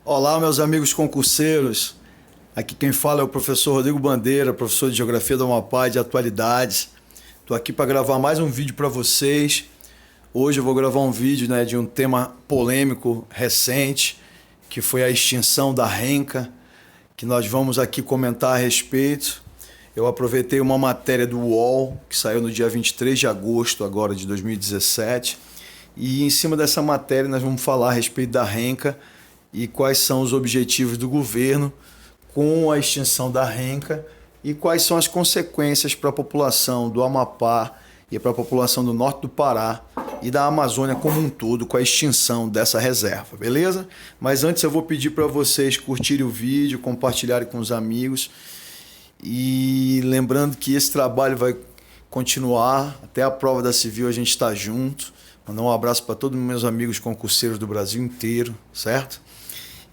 Olá, meus amigos concurseiros. Aqui quem fala é o professor Rodrigo Bandeira, professor de Geografia do Amapá e de Atualidades. Estou aqui para gravar mais um vídeo para vocês. Hoje eu vou gravar um vídeo, de um tema polêmico recente, que foi a extinção da renca, que nós vamos aqui comentar a respeito. Eu aproveitei uma matéria do UOL, que saiu no dia 23 de agosto agora de 2017, e em cima dessa matéria nós vamos falar a respeito da renca e quais são os objetivos do governo com a extinção da renca e quais são as consequências para a população do Amapá e para a população do norte do Pará e da Amazônia como um todo com a extinção dessa reserva, beleza? Mas antes eu vou pedir para vocês curtirem o vídeo, compartilharem com os amigos e lembrando que esse trabalho vai continuar até a prova da civil, a gente está junto. Mandar um abraço para todos os meus amigos concurseiros do Brasil inteiro, certo?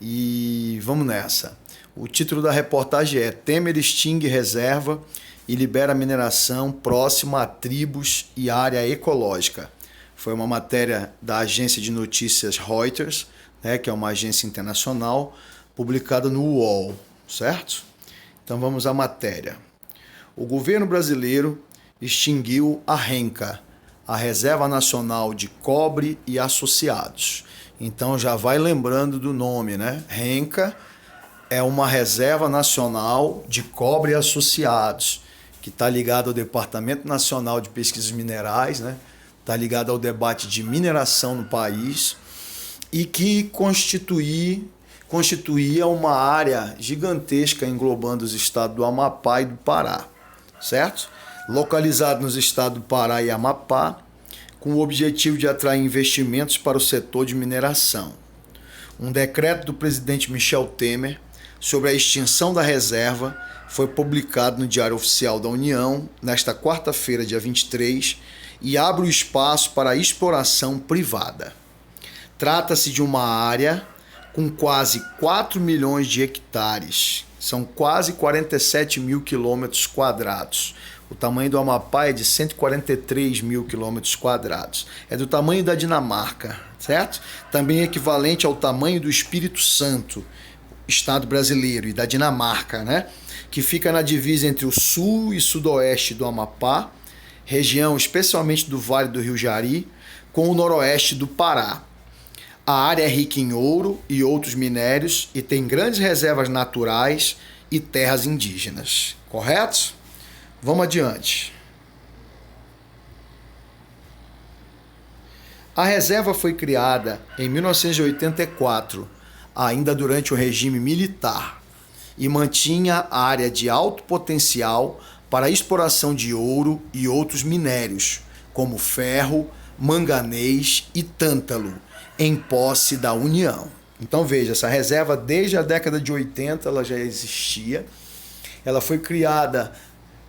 E vamos nessa. O título da reportagem é Temer extingue reserva e libera mineração próxima a tribos e área ecológica. Foi uma matéria da agência de notícias Reuters, que é uma agência internacional, publicada no UOL, certo? Então vamos à matéria. O governo brasileiro extinguiu a renca, a Reserva Nacional de Cobre e Associados. Então já vai lembrando do nome, Renca é uma reserva nacional de cobre e associados, que está ligado ao Departamento Nacional de Pesquisas Minerais, está ligado ao debate de mineração no país e que constituía uma área gigantesca englobando os estados do Amapá e do Pará, certo? Localizado nos estados do Pará e Amapá, com o objetivo de atrair investimentos para o setor de mineração. Um decreto do presidente Michel Temer sobre a extinção da reserva foi publicado no Diário Oficial da União nesta quarta-feira, dia 23, e abre o espaço para a exploração privada. Trata-se de uma área com quase 4 milhões de hectares, são quase 47 mil quilômetros quadrados. O tamanho do Amapá é de 143 mil quilômetros quadrados. É do tamanho da Dinamarca, certo? Também é equivalente ao tamanho do Espírito Santo, estado brasileiro, e da Dinamarca, que fica na divisa entre o sul e sudoeste do Amapá, região especialmente do Vale do Rio Jari, com o noroeste do Pará. A área é rica em ouro e outros minérios e tem grandes reservas naturais e terras indígenas, correto? Vamos adiante. A reserva foi criada em 1984, ainda durante o regime militar, e mantinha área de alto potencial para a exploração de ouro e outros minérios, como ferro, manganês e tântalo, em posse da União. Então veja, essa reserva desde a década de 80 ela já existia. Ela foi criada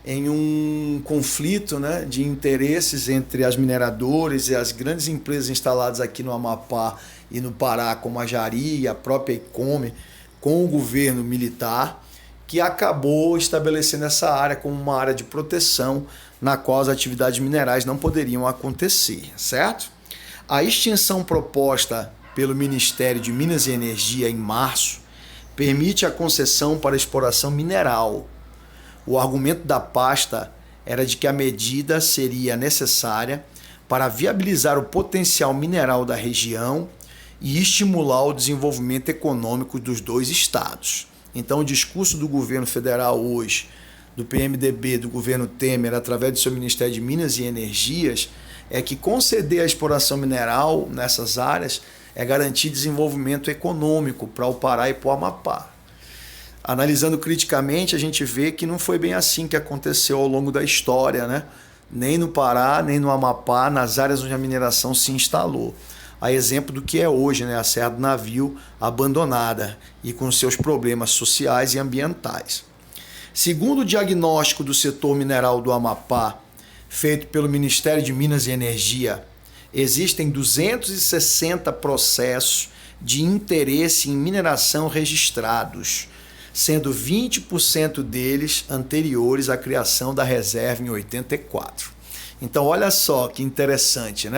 em um conflito de interesses entre as mineradoras e as grandes empresas instaladas aqui no Amapá e no Pará, como a Jari e a própria Icome, com o governo militar, que acabou estabelecendo essa área como uma área de proteção na qual as atividades minerais não poderiam acontecer, certo? A extinção proposta pelo Ministério de Minas e Energia em março permite a concessão para exploração mineral. O argumento da pasta era de que a medida seria necessária para viabilizar o potencial mineral da região e estimular o desenvolvimento econômico dos dois estados. Então, o discurso do governo federal hoje, do PMDB, do governo Temer, através do seu Ministério de Minas e Energias, é que conceder a exploração mineral nessas áreas é garantir desenvolvimento econômico para o Pará e para o Amapá. Analisando criticamente, a gente vê que não foi bem assim que aconteceu ao longo da história, Nem no Pará, nem no Amapá, nas áreas onde a mineração se instalou. A exemplo do que é hoje, a Serra do Navio abandonada e com seus problemas sociais e ambientais. Segundo o diagnóstico do setor mineral do Amapá, feito pelo Ministério de Minas e Energia, existem 260 processos de interesse em mineração registrados, sendo 20% deles anteriores à criação da reserva em 84. Então, olha só que interessante,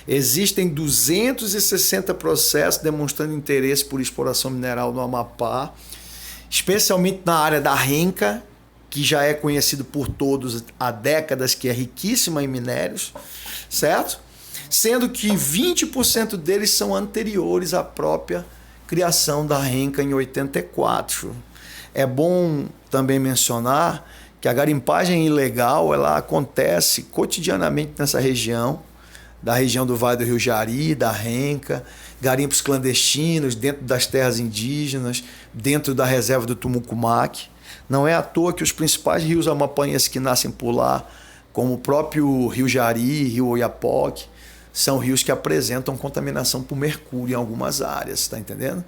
Existem 260 processos demonstrando interesse por exploração mineral no Amapá, especialmente na área da Renca, que já é conhecido por todos há décadas, que é riquíssima em minérios, certo? Sendo que 20% deles são anteriores à própria criação da Renca em 84. É bom também mencionar que a garimpagem ilegal ela acontece cotidianamente nessa região, da região do Vale do Rio Jari, da Renca, garimpos clandestinos dentro das terras indígenas, dentro da reserva do Tumucumaque. Não é à toa que os principais rios amapaenses que nascem por lá, como o próprio Rio Jari, Rio Oiapoque, são rios que apresentam contaminação por mercúrio em algumas áreas, está entendendo?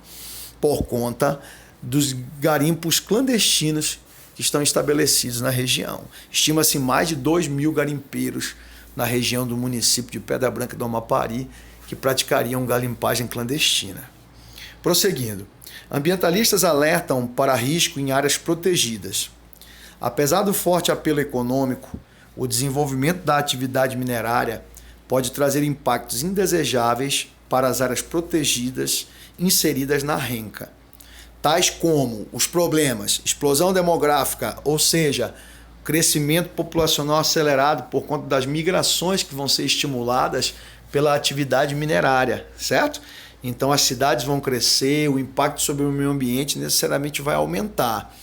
Por conta dos garimpos clandestinos que estão estabelecidos na região. Estima-se mais de 2.000 garimpeiros na região do município de Pedra Branca do Amapari que praticariam garimpagem clandestina. Prosseguindo, ambientalistas alertam para risco em áreas protegidas. Apesar do forte apelo econômico, o desenvolvimento da atividade minerária pode trazer impactos indesejáveis para as áreas protegidas inseridas na Renca, tais como os problemas explosão demográfica, ou seja, crescimento populacional acelerado por conta das migrações que vão ser estimuladas pela atividade minerária, certo? Então as cidades vão crescer, o impacto sobre o meio ambiente necessariamente vai aumentar.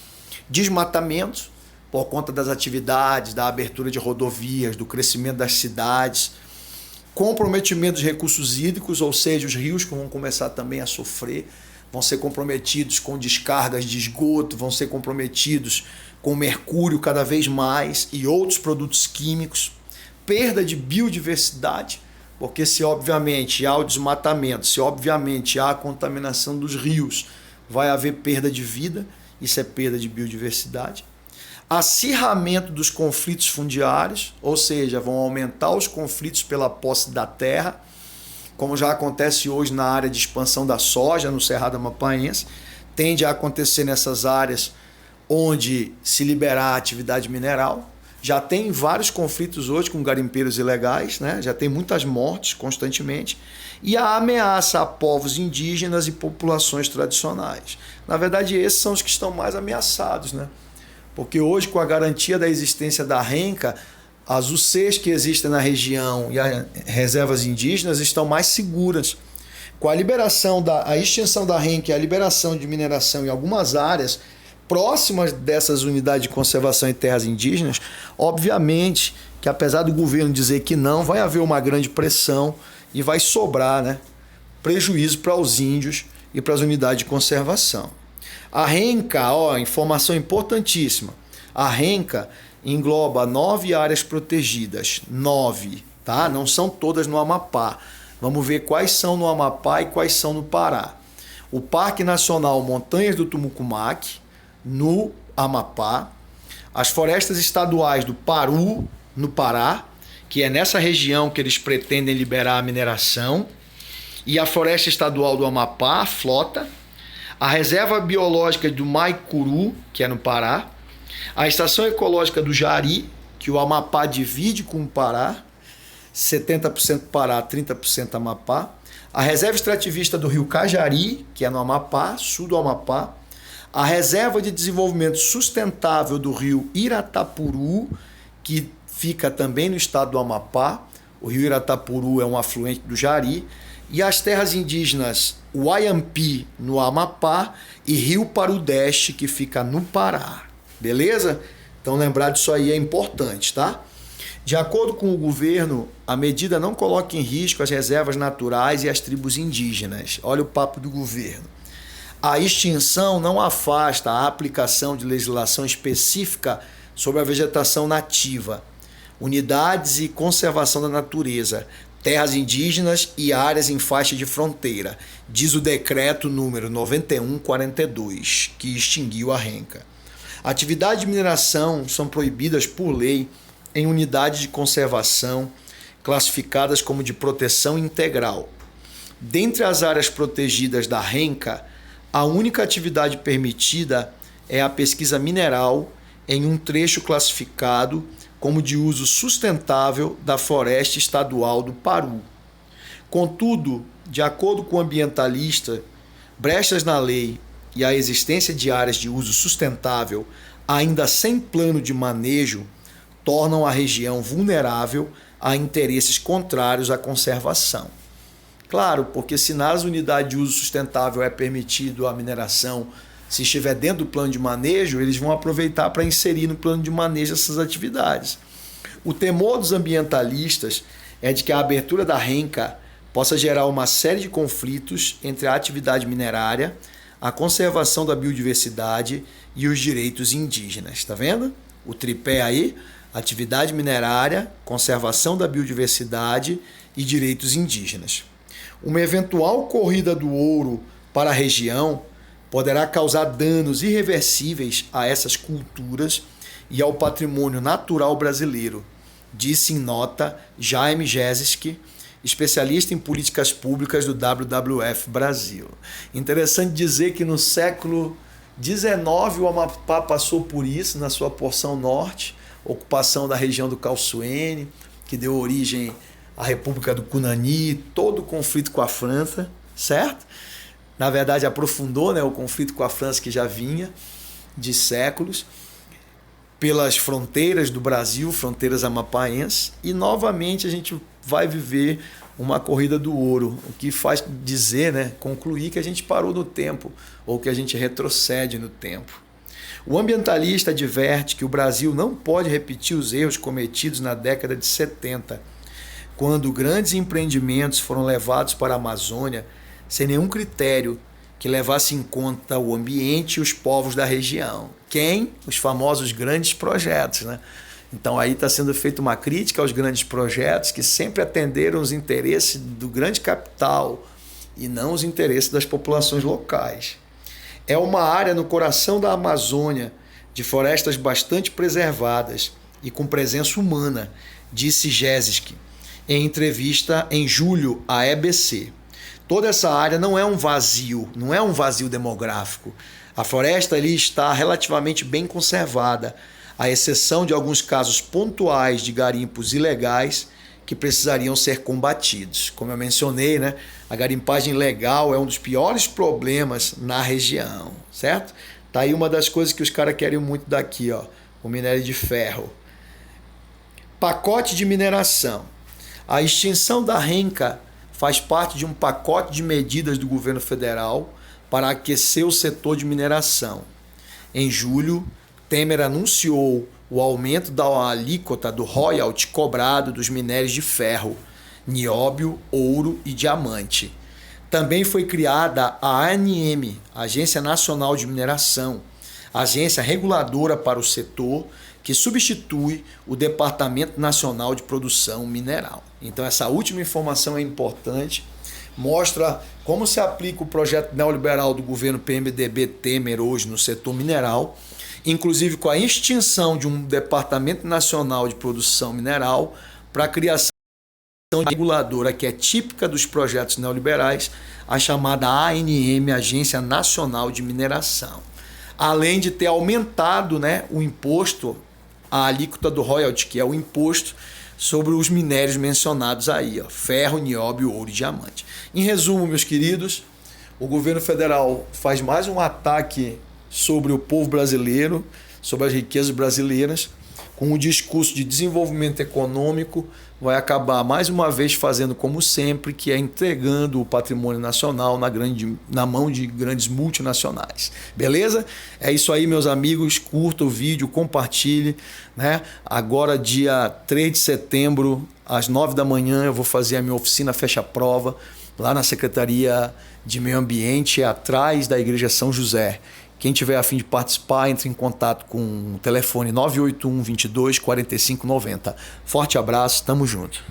Desmatamento, por conta das atividades, da abertura de rodovias, do crescimento das cidades, comprometimento dos recursos hídricos, ou seja, os rios que vão começar também a sofrer, vão ser comprometidos com descargas de esgoto, vão ser comprometidos com mercúrio cada vez mais e outros produtos químicos, perda de biodiversidade, porque se obviamente há o desmatamento, se obviamente há a contaminação dos rios, vai haver perda de vida, isso é perda de biodiversidade. Acirramento dos conflitos fundiários, ou seja, vão aumentar os conflitos pela posse da terra, como já acontece hoje na área de expansão da soja, no Cerrado Amapaense, tende a acontecer nessas áreas onde se liberar a atividade mineral. Já tem vários conflitos hoje com garimpeiros ilegais, né? Já tem muitas mortes constantemente, e a ameaça a povos indígenas e populações tradicionais. Na verdade, esses são os que estão mais ameaçados, né? Porque hoje, com a garantia da existência da Renca, as UCs que existem na região e as reservas indígenas estão mais seguras. Com a liberação a extinção da Renca e a liberação de mineração em algumas áreas próximas dessas unidades de conservação em terras indígenas, obviamente que apesar do governo dizer que não, vai haver uma grande pressão e vai sobrar, né, prejuízo para os índios e para as unidades de conservação. A Renca, informação importantíssima, a Renca engloba 9 áreas protegidas, 9, tá? Não são todas no Amapá. Vamos ver quais são no Amapá e quais são no Pará. O Parque Nacional Montanhas do Tumucumaque, no Amapá. As florestas estaduais do Paru, no Pará, que é nessa região que eles pretendem liberar a mineração. E a Floresta Estadual do Amapá, Flota. A Reserva Biológica do Maicuru, que é no Pará. A Estação Ecológica do Jari, que o Amapá divide com o Pará, 70% Pará, 30% Amapá. A Reserva Extrativista do Rio Cajari, que é no Amapá, sul do Amapá. A Reserva de Desenvolvimento Sustentável do Rio Iratapuru, que fica também no estado do Amapá. O Rio Iratapuru é um afluente do Jari. E as terras indígenas Uaiampi, no Amapá, e Rio Parudeste, que fica no Pará. Beleza? Então lembrar disso aí é importante, tá? De acordo com o governo, a medida não coloca em risco as reservas naturais e as tribos indígenas. Olha o papo do governo. A extinção não afasta a aplicação de legislação específica sobre a vegetação nativa, unidades e conservação da natureza, terras indígenas e áreas em faixa de fronteira, diz o decreto número 9142, que extinguiu a Renca. Atividades de mineração são proibidas por lei em unidades de conservação classificadas como de proteção integral. Dentre as áreas protegidas da Renca, a única atividade permitida é a pesquisa mineral em um trecho classificado como de uso sustentável da Floresta Estadual do Paru. Contudo, de acordo com o ambientalista, brechas na lei e a existência de áreas de uso sustentável, ainda sem plano de manejo, tornam a região vulnerável a interesses contrários à conservação. Claro, porque se nas unidades de uso sustentável é permitido a mineração, se estiver dentro do plano de manejo, eles vão aproveitar para inserir no plano de manejo essas atividades. O temor dos ambientalistas é de que a abertura da renca possa gerar uma série de conflitos entre a atividade minerária, a conservação da biodiversidade e os direitos indígenas. Está vendo? O tripé aí, atividade minerária, conservação da biodiversidade e direitos indígenas. Uma eventual corrida do ouro para a região poderá causar danos irreversíveis a essas culturas e ao patrimônio natural brasileiro, disse em nota Jaime Jeziski, especialista em políticas públicas do WWF Brasil. Interessante dizer que no século XIX o Amapá passou por isso na sua porção norte, ocupação da região do Calçoene, que deu origem à República do Cunani, todo o conflito com a França, certo? Na verdade aprofundou, né, o conflito com a França que já vinha de séculos, pelas fronteiras do Brasil, fronteiras amapaenses, e novamente a gente vai viver uma corrida do ouro, o que faz dizer, né, concluir que a gente parou no tempo ou que a gente retrocede no tempo. O ambientalista adverte que o Brasil não pode repetir os erros cometidos na década de 70, quando grandes empreendimentos foram levados para a Amazônia sem nenhum critério que levasse em conta o ambiente e os povos da região. Quem? Os famosos grandes projetos, né? Então aí está sendo feita uma crítica aos grandes projetos que sempre atenderam os interesses do grande capital e não os interesses das populações locais. É uma área no coração da Amazônia, de florestas bastante preservadas e com presença humana, disse Jeziski, em entrevista em julho à EBC. Toda essa área não é um vazio demográfico. A floresta ali está relativamente bem conservada, à exceção de alguns casos pontuais de garimpos ilegais que precisariam ser combatidos. Como eu mencionei, né, a garimpagem ilegal é um dos piores problemas na região, certo? Tá aí uma das coisas que os caras querem muito daqui, ó, o minério de ferro. Pacote de mineração. A extinção da renca faz parte de um pacote de medidas do governo federal para aquecer o setor de mineração. Em julho, Temer anunciou o aumento da alíquota do royalty cobrado dos minérios de ferro, nióbio, ouro e diamante. Também foi criada a ANM, Agência Nacional de Mineração, agência reguladora para o setor, que substitui o Departamento Nacional de Produção Mineral. Então essa última informação é importante, mostra como se aplica o projeto neoliberal do governo PMDB Temer hoje no setor mineral, inclusive com a extinção de um Departamento Nacional de Produção Mineral para a criação de reguladora que é típica dos projetos neoliberais, a chamada ANM, Agência Nacional de Mineração. Além de ter aumentado, né, o imposto, a alíquota do royalty, que é o imposto sobre os minérios mencionados aí, ó, ferro, nióbio, ouro e diamante. Em resumo, meus queridos, o governo federal faz mais um ataque sobre o povo brasileiro, sobre as riquezas brasileiras, com o discurso de desenvolvimento econômico, vai acabar mais uma vez fazendo como sempre, que é entregando o patrimônio nacional na mão de grandes multinacionais. Beleza? É isso aí, meus amigos. Curta o vídeo, compartilhe, né? Agora, dia 3 de setembro, às 9 da manhã, eu vou fazer a minha oficina fecha-prova lá na Secretaria de Meio Ambiente, atrás da Igreja São José. Quem tiver a fim de participar, entre em contato com o telefone 981 22 45 90. Forte abraço, tamo junto.